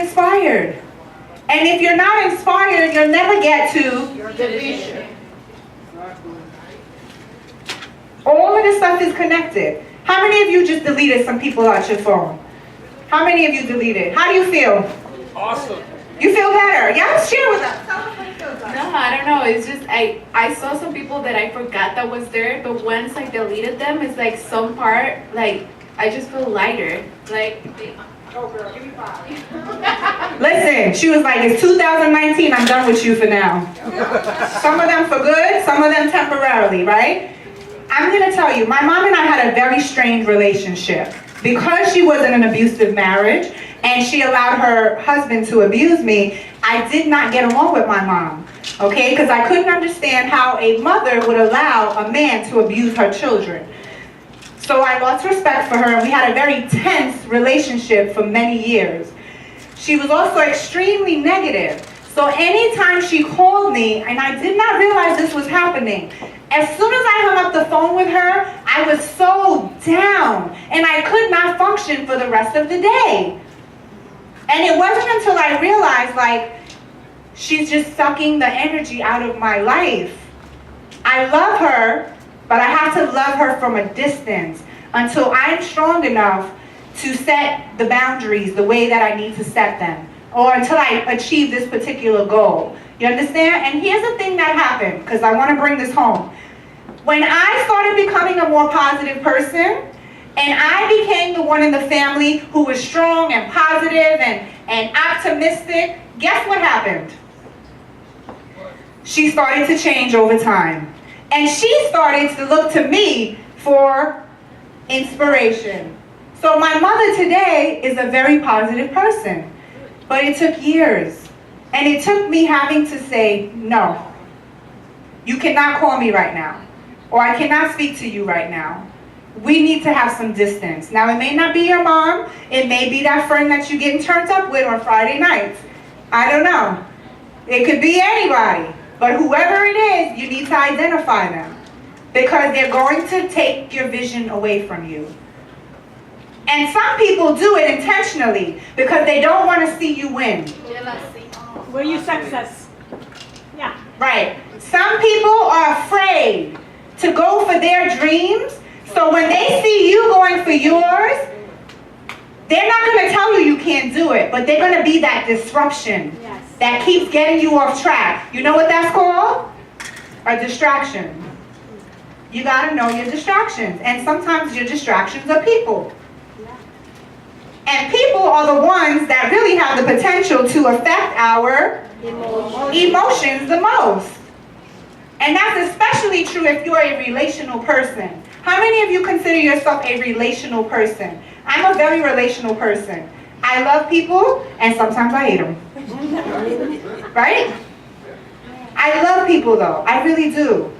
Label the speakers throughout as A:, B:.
A: inspired. And if you're not inspired, you'll never get to
B: Your deletion.
A: all of this stuff is connected. How many of you just deleted some people out your phone? How many of you deleted? How do you feel?
C: Awesome.
A: You feel better? Yes? Share with us. Tell us what it feels like.
B: No, I don't know. It's just I saw some people that I forgot that was there, but once I deleted them, it's like some part, like I just feel lighter. Like, oh girl, give me 5.
A: Listen, she was like, it's 2019, I'm done with you for now. Some of them for good, some of them temporarily, right? I'm gonna tell you, my mom and I had a very strange relationship. Because she was in an abusive marriage and she allowed her husband to abuse me, I did not get along with my mom, okay? Because I couldn't understand how a mother would allow a man to abuse her children. So I lost respect for her, and we had a very tense relationship for many years. She was also extremely negative. So anytime she called me, and I did not realize this was happening, as soon as I hung up the phone with her, I was so down, and I could not function for the rest of the day. And it wasn't until I realized, like, she's just sucking the energy out of my life. I love her, but I have to love her from a distance until I'm strong enough to set the boundaries the way that I need to set them, or until I achieve this particular goal. You understand? And here's the thing that happened, because I want to bring this home. When I started becoming a more positive person, and I became the one in the family who was strong and positive and optimistic, guess what happened? She started to change over time. And she started to look to me for inspiration. So my mother today is a very positive person. But it took years. And it took me having to say, no, you cannot call me right now. Or I cannot speak to you right now. We need to have some distance. Now, it may not be your mom. It may be that friend that you're getting turned up with on Friday nights. I don't know. It could be anybody. But whoever it is, you need to identify them. Because they're going to take your vision away from you. And some people do it intentionally because they don't want to see you win.
D: Will you success? Yeah.
A: Right. Some people are afraid to go for their dreams. So when they see you going for yours, they're not going to tell you you can't do it, but they're going to be that disruption that keeps getting you off track. You know what that's called? A distraction. You got to know your distractions. And sometimes your distractions are people. And people are the ones that really have the potential to affect our emotions the most. And that's especially true if you're a relational person. How many of you consider yourself a relational person? I'm a very relational person. I love people, and sometimes I hate them. Right? I love people, though. I really do.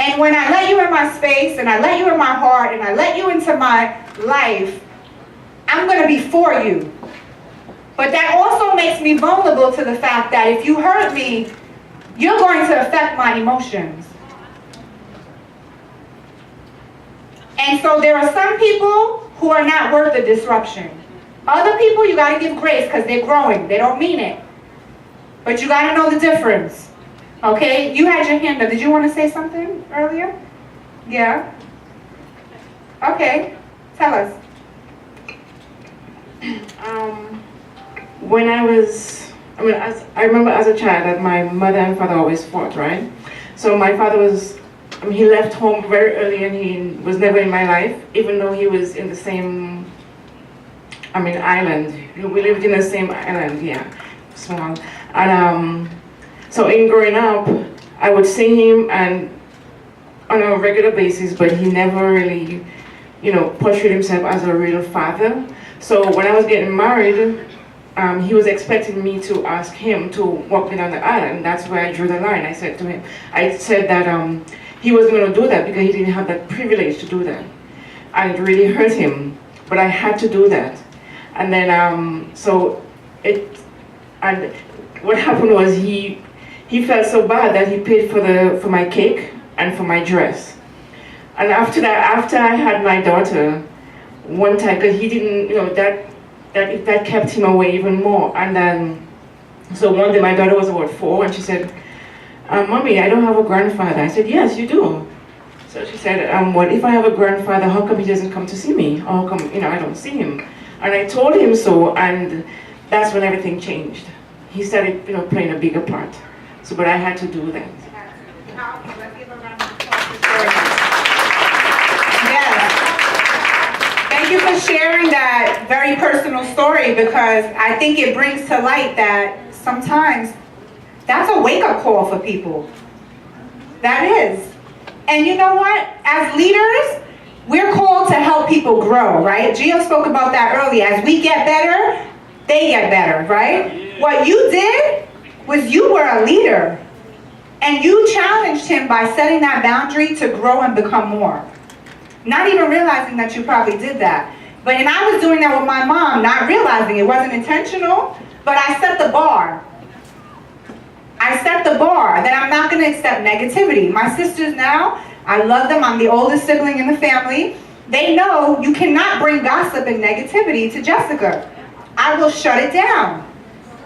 A: And when I let you in my space, and I let you in my heart, and I let you into my life, I'm going to be for you. But that also makes me vulnerable to the fact that if you hurt me, you're going to affect my emotions. And so there are some people who are not worth the disruption. Other people, you got to give grace because they're growing. They don't mean it. But you got to know the difference. Okay? You had your hand up. Did you want to say something earlier? Yeah? Okay. Tell us.
E: When I remember as a child that my mother and father always fought, right? So my father was, he left home very early and he was never in my life, even though he was in the same, island. We lived in the same island, yeah, small. And so in growing up, I would see him and on a regular basis, but he never really, portrayed himself as a real father. So when I was getting married, he was expecting me to ask him to walk me down the aisle, and that's where I drew the line. I said that he was going to do that because he didn't have that privilege to do that. And it really hurt him, but I had to do that. And then, what happened was he felt so bad that he paid for my cake and for my dress. And after I had my daughter, one time, because he didn't, that kept him away even more. And then, so one day my daughter was about 4 and she said, Mommy, I don't have a grandfather. I said, yes, you do. So she said, what if I have a grandfather, how come he doesn't come to see me? Or how come, I don't see him? And I told him so, and that's when everything changed. He started, playing a bigger part. So, but I had to do that.
A: Yes. Thank you for sharing that very personal story, because I think it brings to light that sometimes that's a wake-up call for people. That is. And you know what? As leaders, we're called to help people grow, right? Gio spoke about that earlier. As we get better, they get better, right? Yeah. What you did was you were a leader. And you challenged him by setting that boundary to grow and become more. Not even realizing that you probably did that. And I was doing that with my mom, not realizing it wasn't intentional, but I set the bar. I set the bar that I'm not going to accept negativity. My sisters now, I love them. I'm the oldest sibling in the family. They know you cannot bring gossip and negativity to Jessica. I will shut it down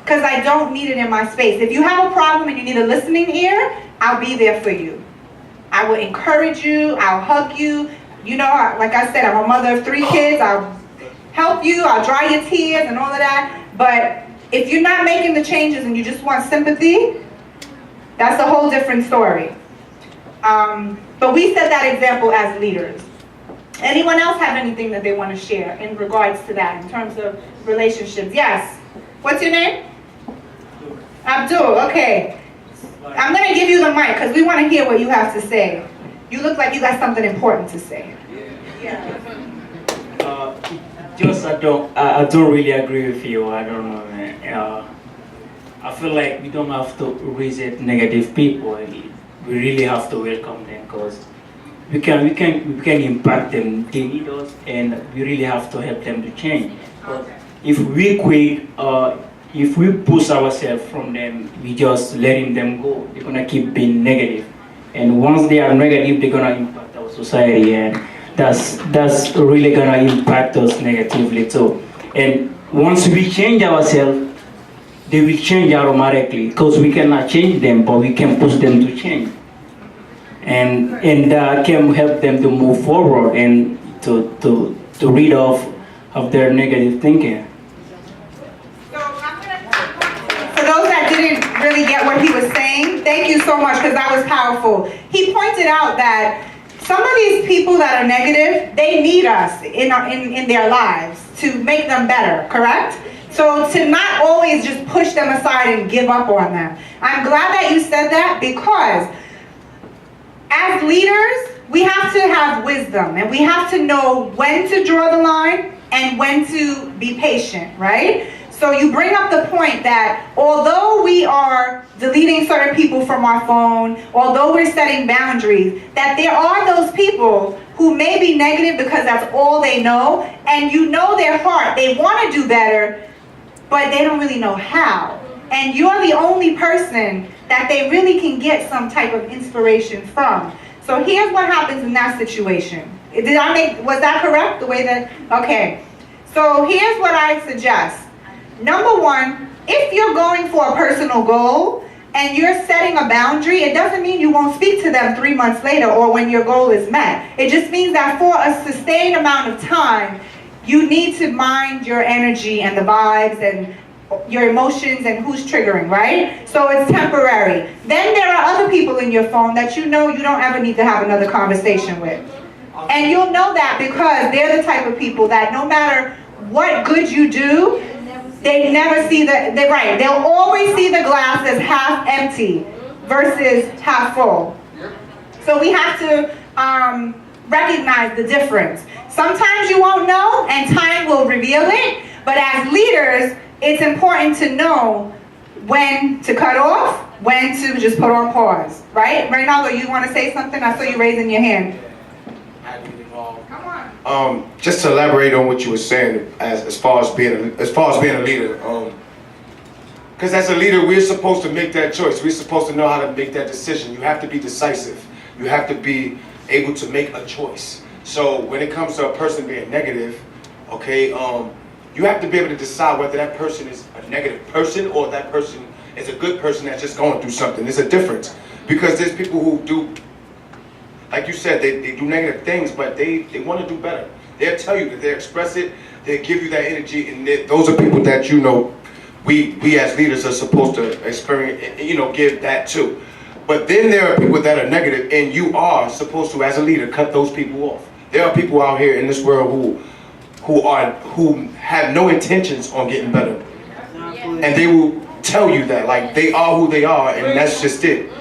A: because I don't need it in my space. If you have a problem and you need a listening ear, I'll be there for you. I will encourage you. I'll hug you. Like I said, I'm a mother of 3 kids. I'll help you. I'll dry your tears and all of that. But if you're not making the changes and you just want sympathy, that's a whole different story. But we set that example as leaders. Anyone else have anything that they want to share in regards to that, in terms of relationships? Yes. What's your name? Abdul. Okay. I'm going to give you the mic because we want to hear what you have to say. You look like you got something important to say. Yeah.
C: I don't really agree with you. I don't know, man. I feel like we don't have to resist negative people. We really have to welcome them because we can impact them. They need us, and we really have to help them to change. If we quit, if we push ourselves from them, we just letting them go. They're gonna keep being negative, and once they are negative, they're gonna impact our society, and that's really gonna impact us negatively too. And once we change ourselves, they will change automatically because we cannot change them, but we can push them to change, and can help them to move forward and to rid of their negative thinking.
A: For those that didn't really get what he was saying, thank you so much because that was powerful. He pointed out that some of these people that are negative, they need us in their lives to make them better, correct? So to not always just push them aside and give up on them. I'm glad that you said that because as leaders, we have to have wisdom and we have to know when to draw the line and when to be patient, right? So you bring up the point that although we are deleting certain people from our phone, although we're setting boundaries, that there are those people who may be negative because that's all they know, and you know their heart, they want to do better, but they don't really know how. And you're the only person that they really can get some type of inspiration from. So here's what happens in that situation. Was that correct? The way that, okay. So here's what I suggest. Number one, if you're going for a personal goal and you're setting a boundary, it doesn't mean you won't speak to them 3 months later or when your goal is met. It just means that for a sustained amount of time, you need to mind your energy and the vibes and your emotions and who's triggering, right? So it's temporary. Then there are other people in your phone that you know you don't ever need to have another conversation with. And you'll know that because they're the type of people that no matter what good you do, they never see they'll always see the glass as half empty versus half full. So we have to recognize the difference. Sometimes you won't know and time will reveal it, but as leaders, it's important to know when to cut off, when to just put on pause, right? Reynaldo, you want to say something? I saw you raising your hand. Come on.
F: Just to elaborate on what you were saying, as far as being a leader, because as a leader, we're supposed to make that choice. We're supposed to know how to make that decision. You have to be decisive. You have to be able to make a choice. So when it comes to a person being negative, okay, You have to be able to decide whether that person is a negative person or that person is a good person that's just going through something. There's a difference. Because there's people who do, like you said, they do negative things, but they want to do better. They'll tell you that they express it, they give you that energy, and those are people that we as leaders are supposed to experience, give that too. But then there are people that are negative, and you are supposed to, as a leader, cut those people off. There are people out here in this world who have no intentions on getting better, and they will tell you that, like, they are who they are, and that's just it,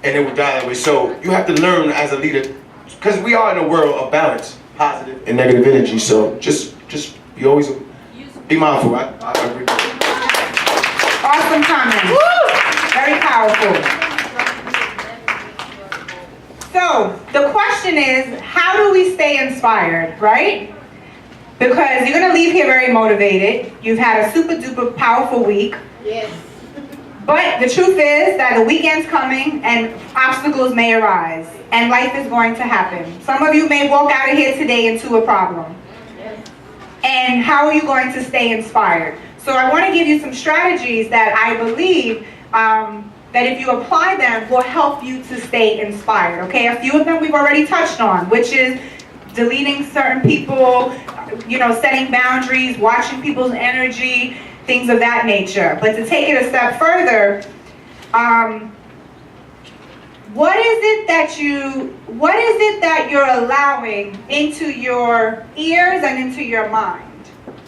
F: and they will die that way. So you have to learn as a leader, because we are in a world of balance, positive and negative energy. So just be always be mindful. I agree.
A: Awesome comment. Very powerful. So the question is, how do we stay inspired, right? Because you're going to leave here very motivated. You've had a super duper powerful week.
B: Yes.
A: But the truth is that the weekend's coming and obstacles may arise and life is going to happen. Some of you may walk out of here today into a problem. And how are you going to stay inspired? So I want to give you some strategies that I believe that if you apply them will help you to stay inspired. Okay, a few of them we've already touched on, which is deleting certain people, setting boundaries, watching people's energy, things of that nature. But to take it a step further, what is it that you're allowing into your ears and into your mind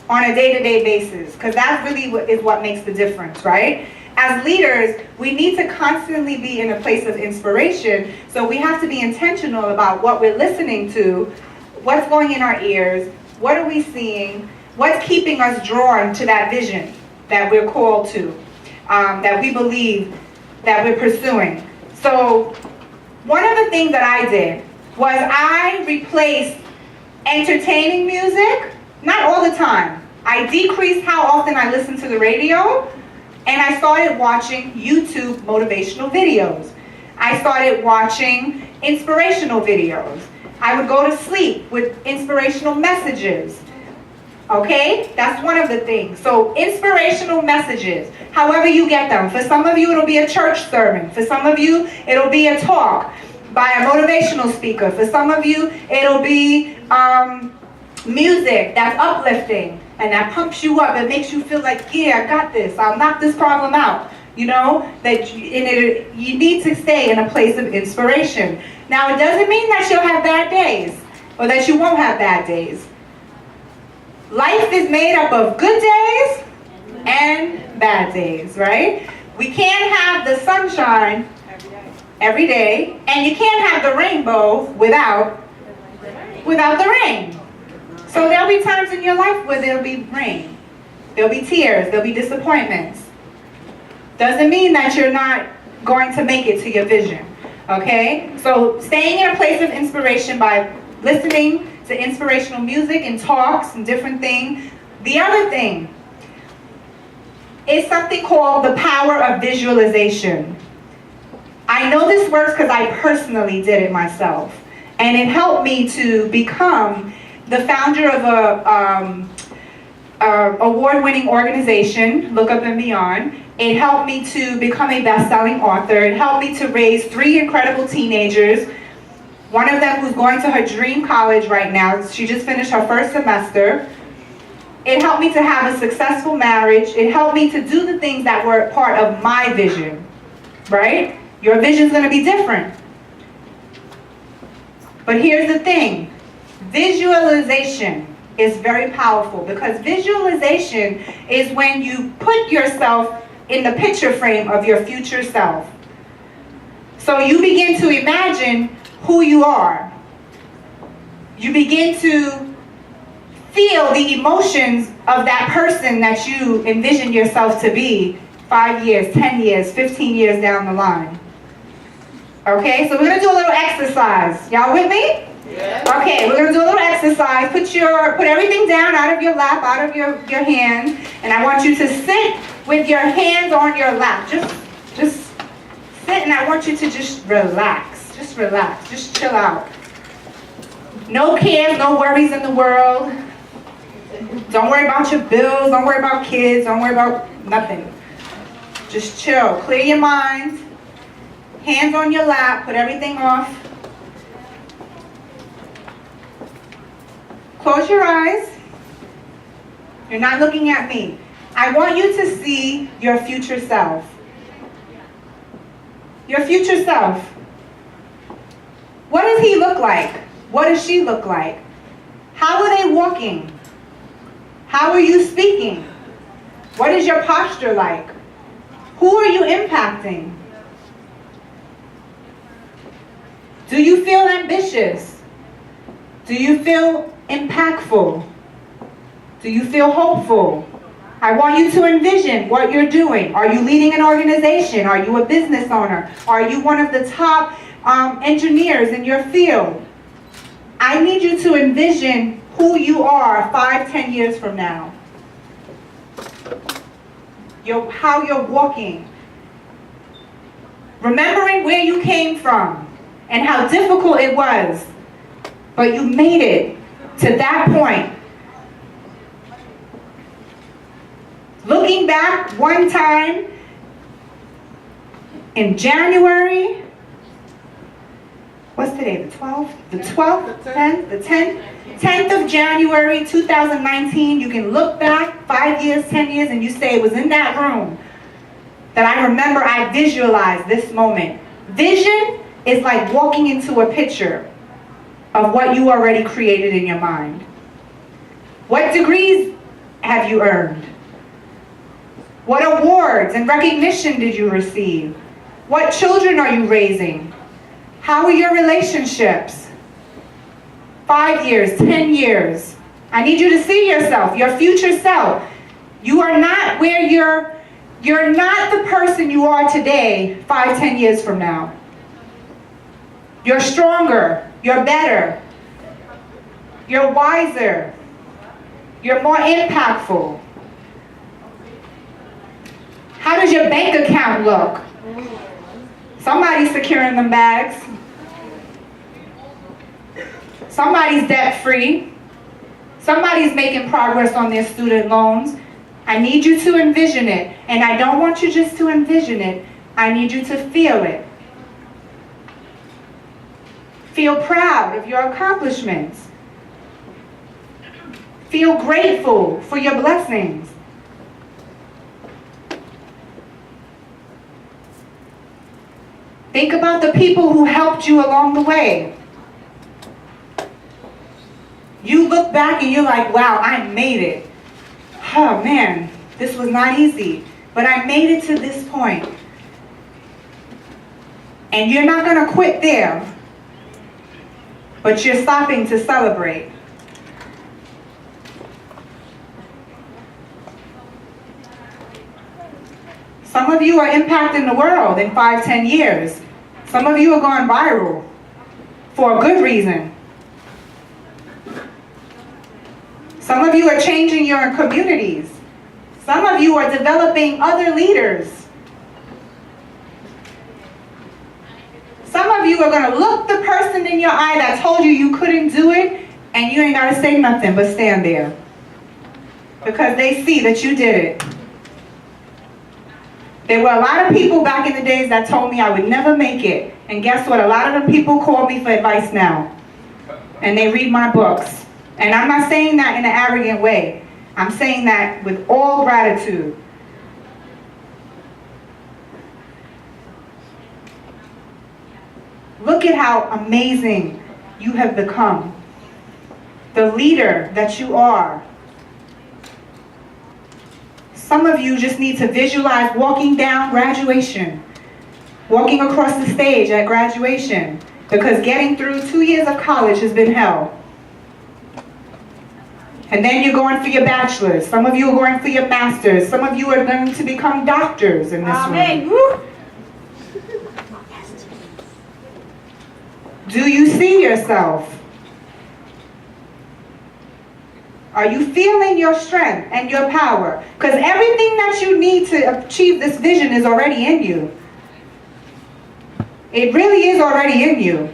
A: on a day-to-day basis? Because that really is what makes the difference, right? As leaders, we need to constantly be in a place of inspiration, so we have to be intentional about what we're listening to, what's going in our ears, what are we seeing, what's keeping us drawn to that vision that we're called to, that we believe that we're pursuing. So one of the things that I did was I replaced entertaining music, not all the time. I decreased how often I listened to the radio, and I started watching YouTube motivational videos. I started watching inspirational videos. I would go to sleep with inspirational messages. Okay, that's one of the things. So inspirational messages, however you get them. For some of you, it'll be a church sermon. For some of you, it'll be a talk by a motivational speaker. For some of you, it'll be music that's uplifting and that pumps you up. It makes you feel like, yeah, I got this. I'll knock this problem out. You need to stay in a place of inspiration. Now, it doesn't mean that you'll have bad days or that you won't have bad days. Life is made up of good days and bad days, right? We can't have the sunshine every day, and you can't have the rainbow without the rain. So there'll be times in your life where there'll be rain. There'll be tears, there'll be disappointments. Doesn't mean that you're not going to make it to your vision, okay? So staying in a place of inspiration by listening to inspirational music and talks and different things. The other thing is something called the power of visualization. I know this works because I personally did it myself, and it helped me to become the founder of a award-winning organization, Look Up and Beyond. It helped me to become a best-selling author. It helped me to raise 3 incredible teenagers. One of them who's going to her dream college right now. She just finished her first semester. It helped me to have a successful marriage. It helped me to do the things that were part of my vision, right? Your vision's going to be different. But here's the thing. Visualization is very powerful, because visualization is when you put yourself in the picture frame of your future self. So you begin to imagine who you are. You begin to feel the emotions of that person that you envision yourself to be 5 years, 10 years, 15 years down the line. Okay, so we're going to do a little exercise. Y'all with me? Yeah. Okay, we're going to do a little exercise. Put everything down out of your lap, out of your hands, and I want you to sit with your hands on your lap. Just sit, and I want you to just relax. Just relax. Just chill out. No cares, no worries in the world. Don't worry about your bills, don't worry about kids, don't worry about nothing. Just chill, clear your mind, hands on your lap, put everything off. Close your eyes. You're not looking at me. I want you to see your future self. Your future self. What does he look like? What does she look like? How are they walking? How are you speaking? What is your posture like? Who are you impacting? Do you feel ambitious? Do you feel impactful? Do you feel hopeful? I want you to envision what you're doing. Are you leading an organization? Are you a business owner? Are you one of the top engineers in your field? I need you to envision who you are 5-10 years from now. How you're walking. Remembering where you came from and how difficult it was. But you made it to that point. Looking back one time in January, what's today, the 12th? The 12th? 10th? The 10th of January 2019, you can look back 5 years, 10 years, and you say it was in that room that I remember I visualized this moment. Vision is like walking into a picture of what you already created in your mind. What degrees have you earned? What awards and recognition did you receive? What children are you raising? How are your relationships? 5 years, 10 years. I need you to see yourself, your future self. You are not where you're not the person you are today 5-10 years from now. You're stronger, you're better, you're wiser, you're more impactful. How does your bank account look? Somebody's securing them bags. Somebody's debt-free. Somebody's making progress on their student loans. I need you to envision it. And I don't want you just to envision it. I need you to feel it. Feel proud of your accomplishments. Feel grateful for your blessings. Think about the people who helped you along the way. You look back and you're like, wow, I made it. Oh man, this was not easy, but I made it to this point. And you're not going to quit there, but you're stopping to celebrate. Some of you are impacting the world in 5-10 years. Some of you are going viral for a good reason. Some of you are changing your communities. Some of you are developing other leaders. Some of you are going to look the person in your eye that told you you couldn't do it, and you ain't got to say nothing but stand there. Because they see that you did it. There were a lot of people back in the days that told me I would never make it. And guess what? A lot of the people call me for advice now. And they read my books. And I'm not saying that in an arrogant way. I'm saying that with all gratitude. Look at how amazing you have become. The leader that you are. Some of you just need to visualize walking down graduation, walking across the stage at graduation, because getting through 2 years of college has been hell. And then you're going for your bachelor's. Some of you are going for your master's. Some of you are going to become doctors in this room.
D: Woo.
A: Do you see yourself? Are you feeling your strength and your power? Because everything that you need to achieve this vision is already in you. It really is already in you.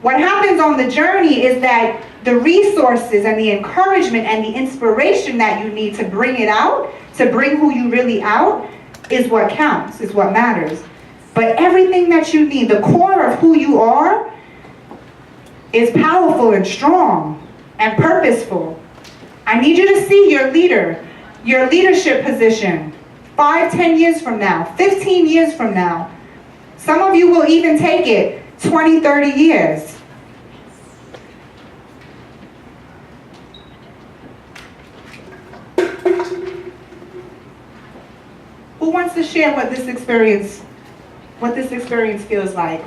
A: What happens on the journey is that the resources and the encouragement and the inspiration that you need to bring it out, to bring who you really out, is what counts, is what matters. But everything that you need, the core of who you are, is powerful and strong and purposeful. I need you to see your leader, your leadership position, 5, 10 years from now, 15 years from now. Some of you will even take it 20, 30 years. Who wants to share what this experience feels like?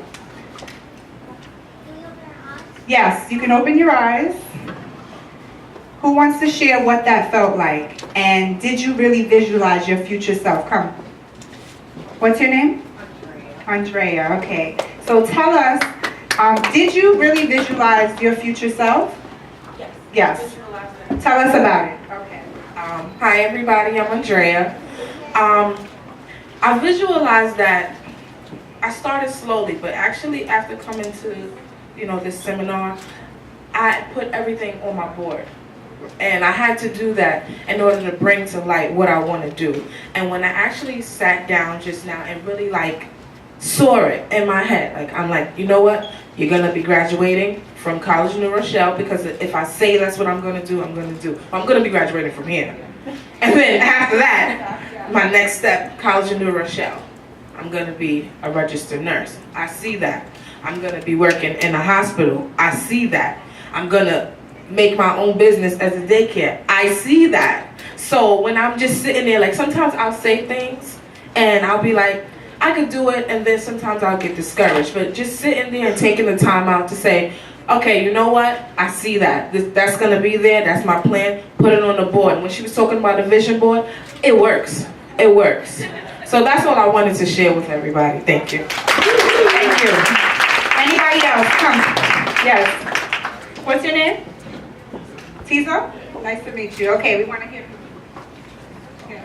A: Yes, you can open your eyes. Who wants to share what that felt like? And did you really visualize your future self? Come. What's your name? Andrea, okay. So tell us, did you really visualize your future self?
E: Yes.
A: Yes. Tell us about it. Okay.
E: Hi everybody, I'm Andrea. I visualized that I started slowly, but actually after coming to, this seminar, I put everything on my board. And I had to do that in order to bring to light what I want to do. And when I actually sat down just now and really saw it in my head, I'm like, you know what? You're going to be graduating from College New Rochelle, because if I say that's what I'm going to do, I'm going to do. I'm going to be graduating from here. And then after that, my next step, College of New Rochelle. I'm going to be a registered nurse. I see that. I'm going to be working in a hospital. I see that. I'm going to make my own business as a daycare. I see that. So when I'm just sitting there, sometimes I'll say things and I'll be like, I could do it, and then sometimes I'll get discouraged. But just sitting there and taking the time out to say, okay, you know what? I see that. That's going to be there. That's my plan. Put it on the board. And when she was talking about the vision board, it works. It works. So that's all I wanted to share with everybody. Thank you.
A: Thank you. Anybody else? Come. Yes. What's your name? Tizo? Nice to meet you. Okay, we want to hear from you.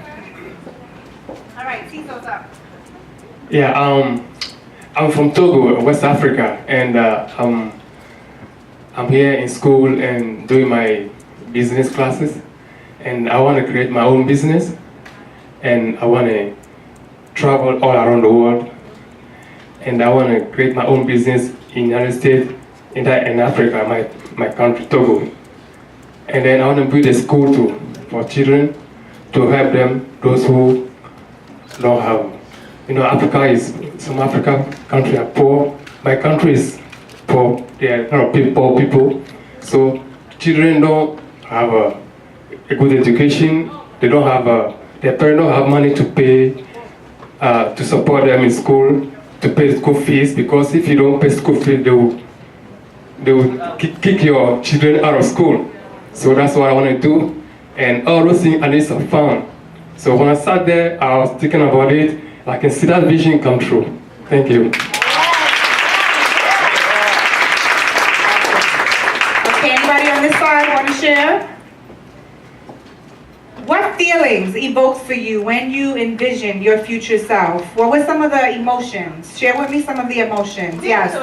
A: All right, Tizo's up.
G: Yeah, I'm from Togo, West Africa, and I'm here in school and doing my business classes, and I want to create my own business, and I want to travel all around the world, and I want to create my own business in the United States, in Africa, my country, Togo. And then I want to build a school for children to help them, those who don't have. Some African countries are poor. My country is poor. There are a lot of poor people. So children don't have a good education. They don't have their parents don't have money to pay to support them in school, to pay school fees. Because if you don't pay school fees, they will kick your children out of school. So that's what I want to do. And all those things I need some fun. So when I sat there, I was thinking about it. I can see that vision come true. Thank you.
A: Okay, anybody on this side want to share? What feelings evoked for you when you envisioned your future self? What were some of the emotions? Share with me some of the emotions.
D: Victory.
A: Yes.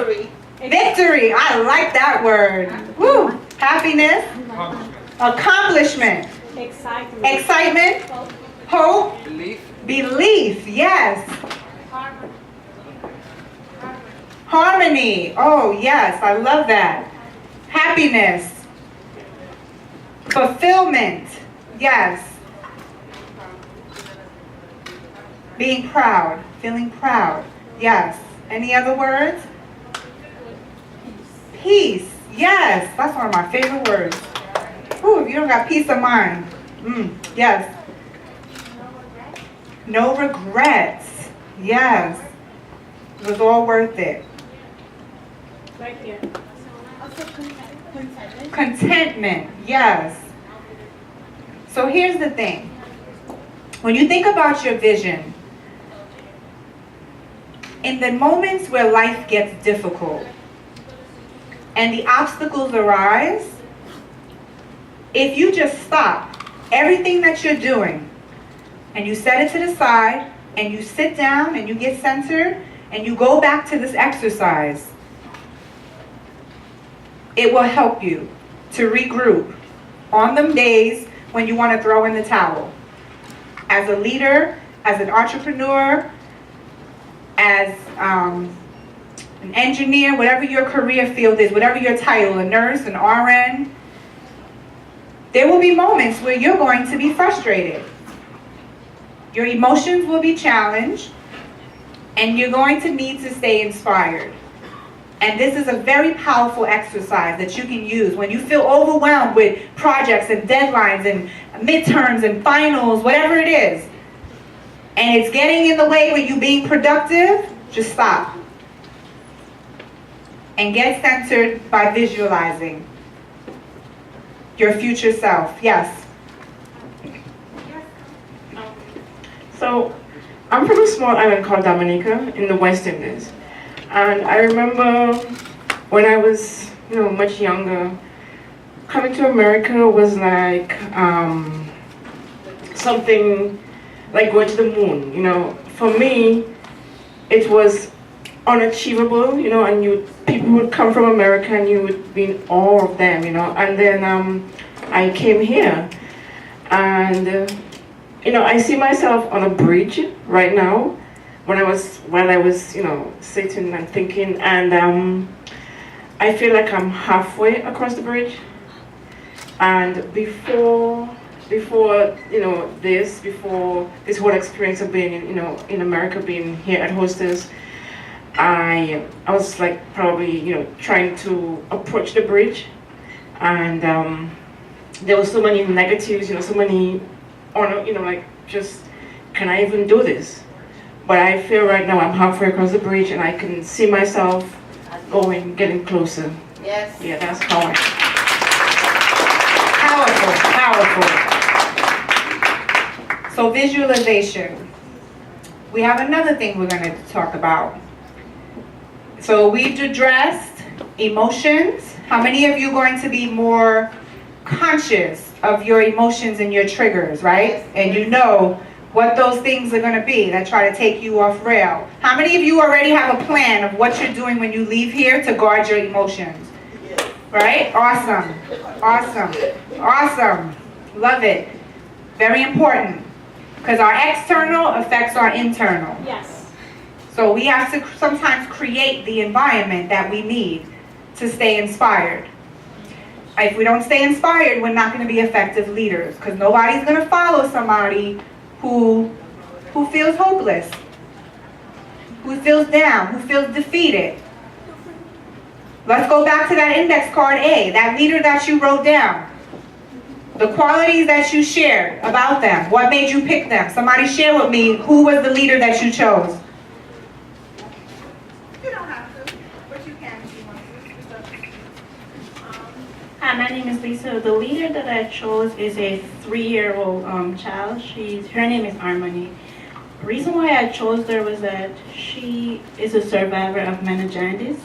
A: Victory. I like that word. Woo. Happiness. Accomplishment.
D: Excitement.
A: Excitement. Hope. Belief. Yes. Harmony. Oh, yes. I love that. Happiness. Fulfillment. Yes. Being proud. Feeling proud. Yes. Any other words? Peace. Yes. That's one of my favorite words. Ooh, if you don't got peace of mind. Yes. No regrets. Yes. It was all worth it.
D: Right here. Also contentment.
A: Contentment. Yes. So here's the thing. When you think about your vision, in the moments where life gets difficult and the obstacles arise, if you just stop everything that you're doing and you set it to the side and you sit down and you get centered and you go back to this exercise, it will help you to regroup on them days when you want to throw in the towel. As a leader, as an entrepreneur, as an engineer, whatever your career field is, whatever your title, a nurse, an RN, there will be moments where you're going to be frustrated. Your emotions will be challenged, and you're going to need to stay inspired. And this is a very powerful exercise that you can use when you feel overwhelmed with projects and deadlines and midterms and finals, whatever it is, and it's getting in the way with you being productive. Just stop and get centered by visualizing your future self. Yes.
E: So, I'm from a small island called Dominica in the West Indies. And I remember when I was, much younger, coming to America was like something like going to the moon. For me, it was unachievable, and people would come from America and you would be in awe of them, And then I came here, and I see myself on a bridge right now. While I was, sitting and thinking, and I feel like I'm halfway across the bridge. And before this whole experience of being, in America, being here at Hostos, I was like probably, trying to approach the bridge, and there were so many negatives, so many, just, can I even do this? But I feel right now I'm halfway across the bridge and I can see myself getting closer.
B: Yes.
E: Yeah, that's how I.
A: Powerful. So visualization. We have another thing we're going to talk about. So we've addressed emotions. How many of you are going to be more conscious of your emotions and your triggers, right? And what those things are going to be that try to take you off rail. How many of you already have a plan of what you're doing when you leave here to guard your emotions? Right? Awesome. Love it. Very important. Because our external affects our internal.
D: Yes.
A: So we have to sometimes create the environment that we need to stay inspired. If we don't stay inspired, we're not going to be effective leaders, because nobody's going to follow somebody who feels hopeless, who feels down, who feels defeated. Let's go back to that index card A, that leader that you wrote down. The qualities that you shared about them. What made you pick them? Somebody share with me, who was the leader that you chose? You don't have to, but you can if you want to.
D: Hi, my name is Lisa. The leader that I chose is a 3-year-old child. Her name is Harmony. The reason why I chose her was that she is a survivor of meningitis.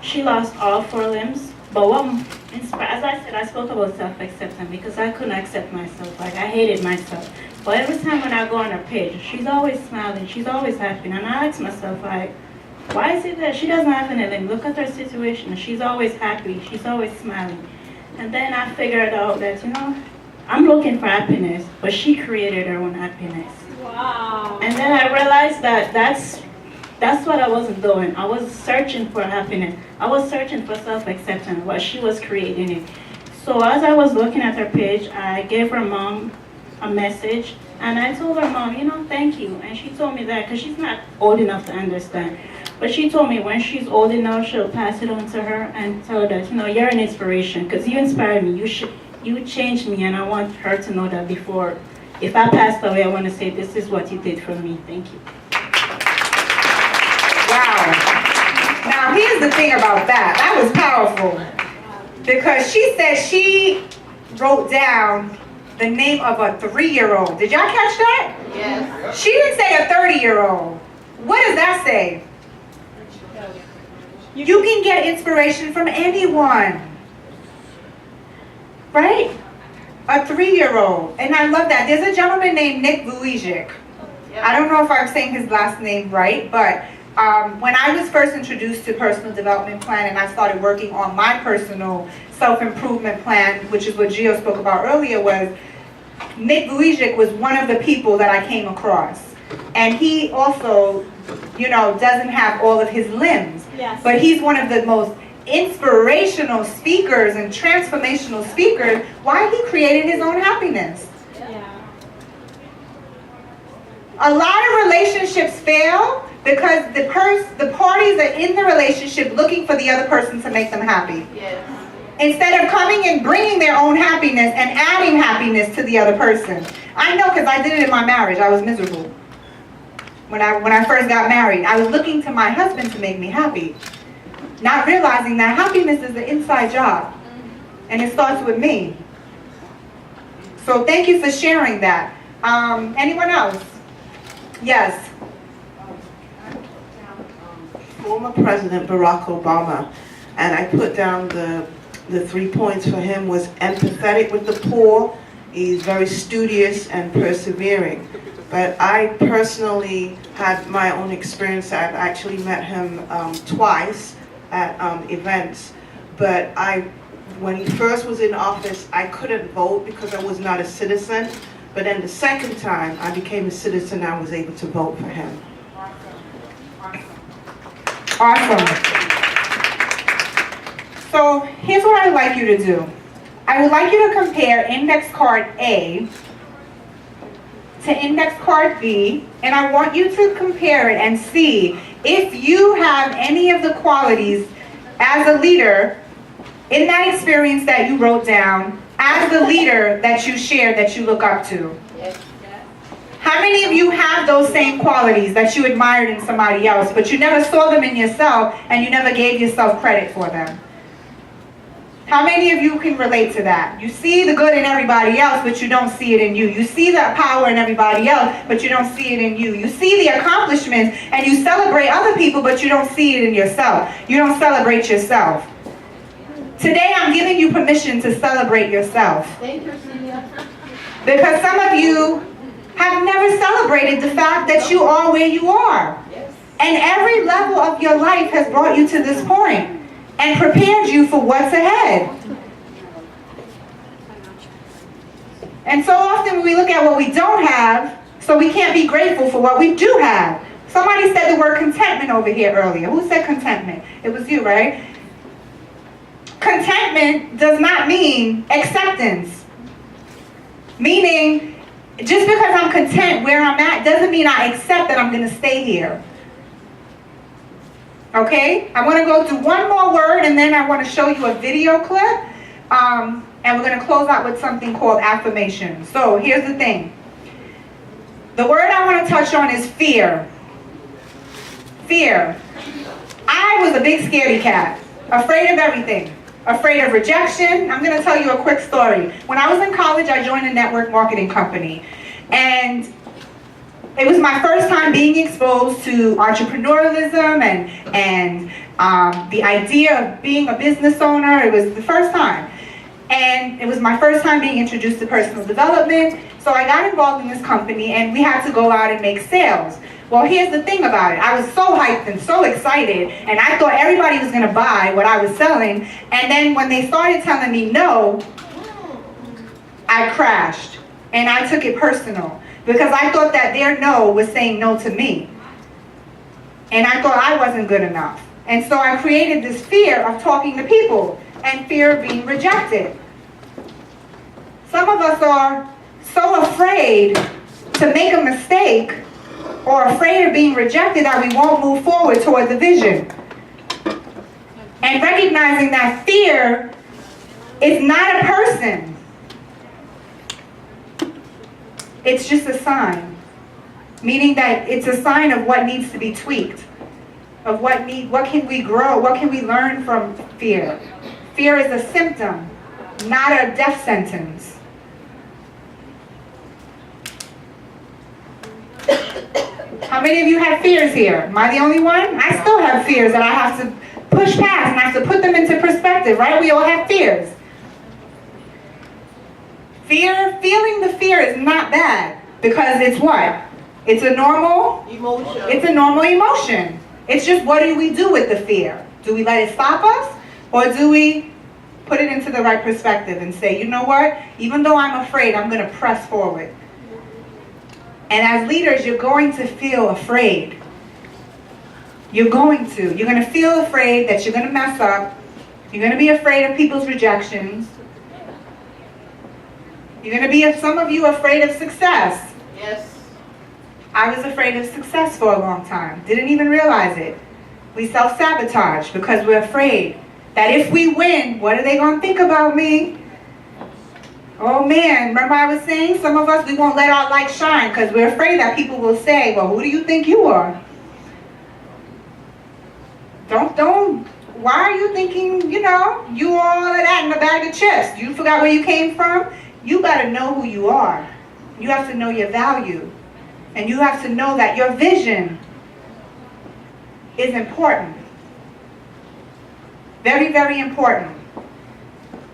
D: She lost all 4 limbs. But what inspired, as I said, I spoke about self-acceptance because I couldn't accept myself. Like, I hated myself. But every time when I go on her page, she's always smiling. She's always happy. And I ask myself, like, why is it that she doesn't have anything? Look at her situation. She's always happy. She's always smiling. And then I figured out that, I'm looking for happiness, but she created her own happiness. Wow.
E: And then I realized that that's what I wasn't doing. I was searching for happiness. I was searching for self-acceptance, but she was creating it. So as I was looking at her page, I gave her mom a message, and I told her mom, thank you. And she told me that because she's not old enough to understand. But she told me when she's old enough, she'll pass it on to her and tell her that, you're an inspiration because you inspired me. You changed me, and I want her to know that before, if I passed away, I want to say, this is what you did for me. Thank you.
A: Wow. Now here's the thing about that. That was powerful. Because she said she wrote down the name of a 3-year-old. Did y'all catch that?
B: Yes.
A: She didn't say a 30-year-old. What does that say? You can get inspiration from anyone. Right? A 3-year-old. And I love that. There's a gentleman named Nick Vujicic. I don't know if I'm saying his last name right, but when I was first introduced to personal development plan and I started working on my personal self-improvement plan, which is what Gio spoke about earlier, was Nick Vujicic was one of the people that I came across. And he also, you know, doesn't have all of his limbs.
D: Yes.
A: But he's one of the most inspirational speakers and transformational speakers. Why? He created his own happiness.
D: Yeah.
A: A lot of relationships fail because the parties are in the relationship looking for the other person to make them happy.
B: Yes.
A: Instead of coming and bringing their own happiness and adding happiness to the other person. I know, because I did it in my marriage. I was miserable. When I first got married, I was looking to my husband to make me happy, not realizing that happiness is an inside job, and it starts with me. So thank you for sharing that. Anyone else? Yes.
H: Former President Barack Obama, and I put down the 3 points for him was empathetic with the poor. He's very studious and persevering. But I personally had my own experience. I've actually met him twice at events. But when he first was in office, I couldn't vote because I was not a citizen. But then the second time I became a citizen, I was able to vote for him.
A: Awesome. So here's what I'd like you to do. I would like you to compare index card A to index card B, and I want you to compare it and see if you have any of the qualities as a leader in that experience that you wrote down, as the leader that you shared that you look up to. How many of you have those same qualities that you admired in somebody else, but you never saw them in yourself and you never gave yourself credit for them? How many of you can relate to that? You see the good in everybody else, but you don't see it in you. You see the power in everybody else, but you don't see it in you. You see the accomplishments and you celebrate other people, but you don't see it in yourself. You don't celebrate yourself. Today I'm giving you permission to celebrate yourself.
B: Thank you, Celia.
A: Because some of you have never celebrated the fact that you are where you are. And every level of your life has brought you to this point and prepared you for what's ahead. And so often when we look at what we don't have, so we can't be grateful for what we do have. Somebody said the word contentment over here earlier. Who said contentment? It was you, right? Contentment does not mean acceptance. Meaning, just because I'm content where I'm at doesn't mean I accept that I'm going to stay here. Okay? I want to go through one more word and then I want to show you a video clip. And we're going to close out with something called affirmation. So here's the thing. The word I want to touch on is fear. Fear. I was a big scaredy cat. Afraid of everything. Afraid of rejection. I'm going to tell you a quick story. When I was in college, I joined a network marketing company. And it was my first time being exposed to entrepreneurialism and the idea of being a business owner. It was the first time. And it was my first time being introduced to personal development. So I got involved in this company and we had to go out and make sales. Well, here's the thing about it. I was so hyped and so excited, and I thought everybody was going to buy what I was selling. And then when they started telling me no, I crashed. And I took it personal because I thought that their no was saying no to me. And I thought I wasn't good enough. And so I created this fear of talking to people and fear of being rejected. Some of us are so afraid to make a mistake or afraid of being rejected that we won't move forward toward the vision. And recognizing that fear is not a person. It's just a sign. Meaning that it's a sign of what needs to be tweaked. Of what can we grow, what can we learn from fear. Fear is a symptom, not a death sentence. How many of you have fears here? Am I the only one? I still have fears that I have to push past and I have to put them into perspective, right? We all have fears. Feeling the fear is not bad because it's what? It's a normal emotion. It's a normal emotion. It's just what do we do with the fear? Do we let it stop us or do we put it into the right perspective and say, you know what? Even though I'm afraid, I'm going to press forward. And as leaders, you're going to feel afraid. You're going to. You're going to feel afraid that you're going to mess up. You're going to be afraid of people's rejections. You're going to be, some of you, afraid of success.
H: Yes.
A: I was afraid of success for a long time. Didn't even realize it. We self-sabotage because we're afraid that if we win, what are they going to think about me? Oh man, remember I was saying, some of us, we won't let our light shine because we're afraid that people will say, well, who do you think you are? Why are you thinking, you all of that in a bag of chips? You forgot where you came from? You got to know who you are. You have to know your value. And you have to know that your vision is important. Very, very important.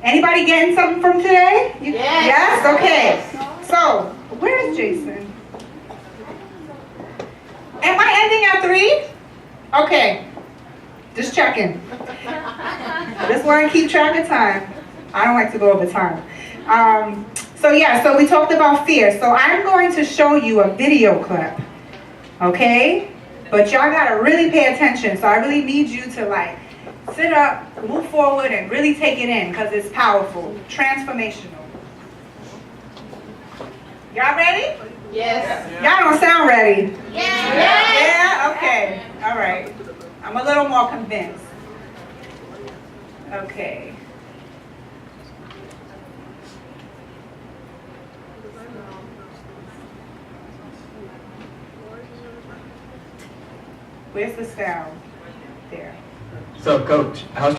A: Anybody getting something from today? Yes? Okay. So, where is Jason? Am I ending at 3? Okay. Just checking. Just want to keep track of time. I don't like to go over time. So we talked about fear. So I'm going to show you a video clip. Okay? But y'all got to really pay attention. So I really need you to sit up, move forward, and really take it in because it's powerful, transformational. Y'all ready?
H: Yes.
A: Y'all don't sound ready.
H: Yes.
A: Yeah? Okay. All right. I'm a little more convinced. Okay. Where's the sound? There.
I: So, Coach, how's